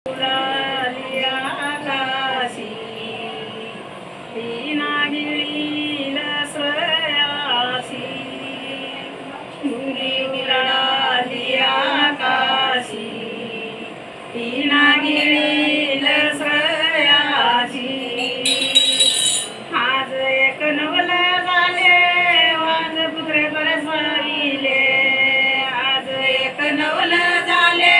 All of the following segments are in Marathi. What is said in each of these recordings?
उडाली आकाशी ती नागिळी लसयासी मुंगी उडाली आकाशी ती नागिळी लसयासी आज एक नवल झाले वाज पुत्रे बरसाविले आज एक नवल झाले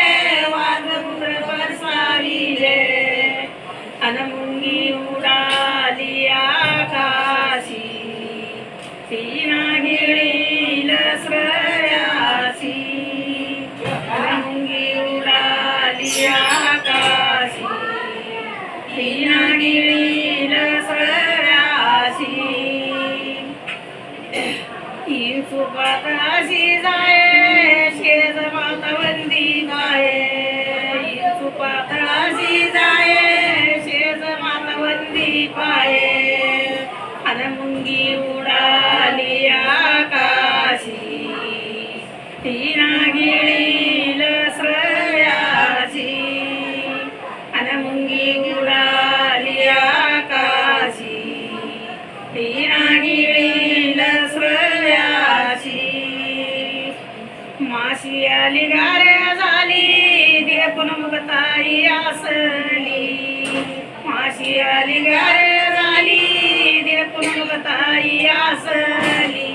अन मुंगी उडाली आकाशी ती नागिळी लसयासी अन मुंगी उडाली आकाशी ती नागिळी लसयासी ही चुपात अशी जाये शेज मातावंदी गाये चुपात अशी जाये शेज मातावंदी पाये अन मुंगी उडाली आकाशी ती नागिळी लसयासी अन मुंगी उडाली आकाशी ती नागिळी लसयासी माशी आली गाऱ्या झाली देखून मुगताई आसली माशी आली गाऱ्या झाली देखून मुगताई आसली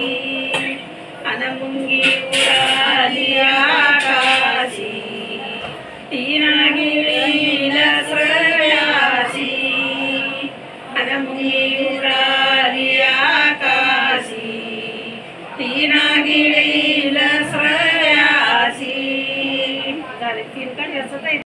अन मुंगी उडाली आकाशी ती नागिळी लसयासी अन मुंगी उडाली